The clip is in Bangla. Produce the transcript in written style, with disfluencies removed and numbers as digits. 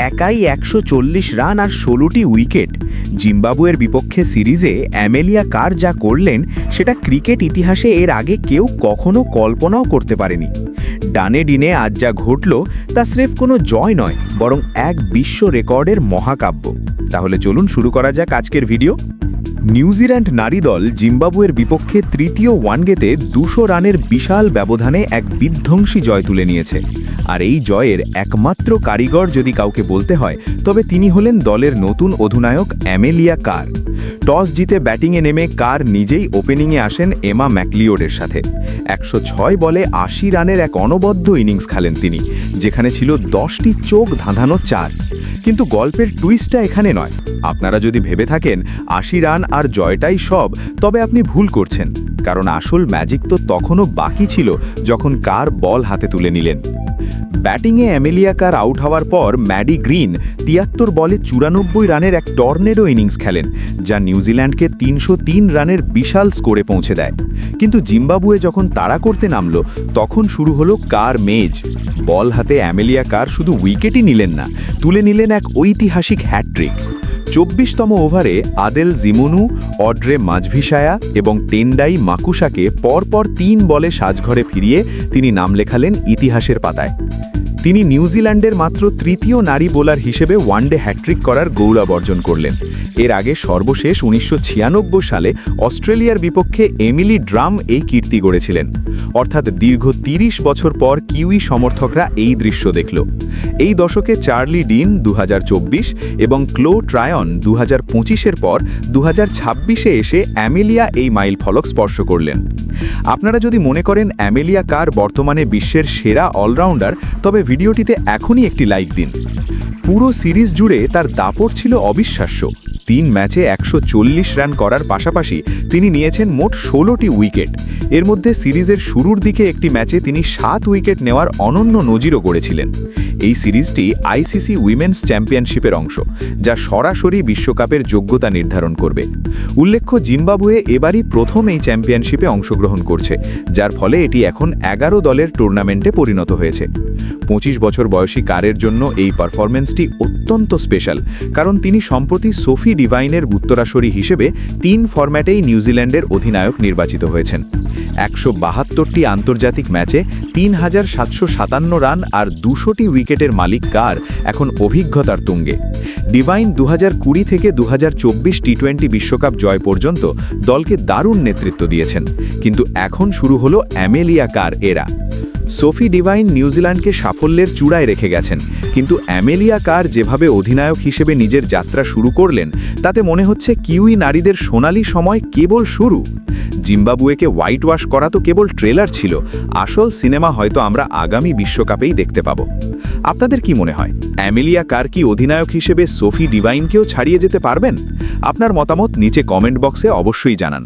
একাই ১৪০ রান আর ১৬টি উইকেট। জিম্বাবুয়ের বিপক্ষে সিরিজে অ্যামেলিয়া কার যা করলেন সেটা ক্রিকেট ইতিহাসে এর আগে কেউ কখনো কল্পনাও করতে পারেনি। ডানে ডিনে আজ যা ঘটল তা স্রেফ কোনো জয় নয়, বরং এক বিশ্ব রেকর্ডের মহাকাব্য। তাহলে চলুন শুরু করা যাক আজকের ভিডিও। নিউজিল্যান্ড নারী দল জিম্বাবুয়ের বিপক্ষে তৃতীয় ওয়ানডেতে ২০০ রানের বিশাল ব্যবধানে এক বিধ্বংসী জয় তুলে নিয়েছে। আর এই জয়ের একমাত্র কারিগর যদি কাউকে বলতে হয়, তবে তিনি হলেন দলের নতুন অধিনায়ক অ্যামেলিয়া কার। টস জিতে ব্যাটিংয়ে নেমে কার নিজেই ওপেনিংয়ে আসেন এমা ম্যাকলিওডের সাথে। ১০৬ বলে ৮০ রানের এক অনবদ্য ইনিংস খেলেন তিনি, যেখানে ছিল ১০টি চোখ ধাঁধানো ৪। কিন্তু গল্পের টুইস্টটা এখানে নয়। আপনারা যদি ভেবে থাকেন ৮০ রান আর জয়টাই সব, তবে আপনি ভুল করছেন, কারণ আসল ম্যাজিক তো তখনও বাকি ছিল যখন কার বল হাতে তুলে নিলেন। ব্যাটিংয়ে অ্যামেলিয়া কার আউট হওয়ার পর ম্যাডি গ্রিন ৭৩ বলে ৯৪ রানের এক টর্নেডো ইনিংস খেলেন, যা নিউজিল্যান্ডকে ৩০৩ রানের বিশাল স্কোরে পৌঁছে দেয়। কিন্তু জিম্বাবুয়ে যখন তাড়া করতে নামল, তখন শুরু হলো কার মেজ। বল হাতে অ্যামেলিয়া কার শুধু উইকেটই নিলেন না, তুলে নিলেন এক ঐতিহাসিক হ্যাট্রিক। ২৪তম ওভারে আদেল জিমুনু, অড্রে মাজভিসায়া এবং টেন্ডাই মাকুসাকে পরপর ৩ বলে সাজঘরে ফিরিয়ে তিনি নাম লেখালেন ইতিহাসের পাতায়। তিনি নিউজিল্যান্ডের মাত্র তৃতীয় নারী বোলার হিসেবে ওয়ানডে হ্যাট্রিক করার গৌরব অর্জন করলেন। এর আগে সর্বশেষ ১৯৯৬ সালে অস্ট্রেলিয়ার বিপক্ষে এমিলি ড্রাম এই কীর্তি গড়েছিলেন। অর্থাৎ দীর্ঘ ৩০ বছর পর কিউই সমর্থকরা এই দৃশ্য দেখল। এই দশকে চার্লি ডিন ২০২৪ এবং ক্লো ট্রায়ন ২০২৫-এর পর ২০২৬-এ এসে অ্যামেলিয়া এই মাইল ফলক স্পর্শ করলেন। আপনারা যদি মনে করেন অ্যামেলিয়া কার বর্তমানে বিশ্বের সেরা অলরাউন্ডার, তবে ভিডিওটিতে এখনই একটি লাইক দিন। পুরো সিরিজ জুড়ে তার দাপট ছিল অবিশ্বাস্য। ৩ ম্যাচে ১৪০ রান করার পাশাপাশি তিনি নিয়েছেন মোট ১৬টি উইকেট। এর মধ্যে সিরিজের শুরুর দিকে একটি ম্যাচে তিনি ৭ উইকেট নেওয়ার অনন্য নজিরও গড়েছিলেন। এই সিরিজটি আইসিসি উইমেন্স চ্যাম্পিয়নশিপের অংশ, যা সরাসরি বিশ্বকাপের যোগ্যতা নির্ধারণ করবে। উল্লেখ্য, জিম্বাবুয়ে এবারই প্রথম এই চ্যাম্পিয়নশিপে অংশগ্রহণ করছে, যার ফলে এটি এখন ১১ দলের টুর্নামেন্টে পরিণত হয়েছে। ২৫ বছর বয়সী কারের জন্য এই পারফরম্যান্সটি অত্যন্ত স্পেশাল, কারণ তিনি সম্প্রতি সোফি ডিভাইনের উত্তরাসরী হিসেবে ৩ ফরম্যাটেই নিউজিল্যান্ডের অধিনায়ক নির্বাচিত হয়েছেন। ১৭২টি আন্তর্জাতিক ম্যাচে ৩,৭৫৭ রান আর ২০০টি উইকেটের মালিক কার এখন অভিজ্ঞতার তুঙ্গে। ডিভাইন ২০২০ থেকে ২০২৪ টি-20 বিশ্বকাপ জয় পর্যন্ত দলকে দারুণ নেতৃত্ব দিয়েছেন, কিন্তু এখন শুরু হলো অ্যামেলিয়া কার এরা। সোফি ডিভাইন নিউজিল্যান্ডকে সাফল্যের চূড়ায় রেখে গেছেন, কিন্তু অ্যামেলিয়া কার যেভাবে অধিনায়ক হিসেবে নিজের যাত্রা শুরু করলেন, তাতে মনে হচ্ছে কিউই নারীদের সোনালী সময় কেবল শুরু। জিম্বাবুয়েকে হোয়াইট ওয়াশ করা তো কেবল ট্রেলার ছিল, আসল সিনেমা হয়তো আমরা আগামী বিশ্বকাপেই দেখতে পাব। আপনাদের কি মনে হয়, অ্যামেলিয়া কার কি অধিনায়ক হিসেবে সোফি ডিভাইনকেও ছাড়িয়ে যেতে পারবেন? আপনার মতামত নিচে কমেন্ট বক্সে অবশ্যই জানান।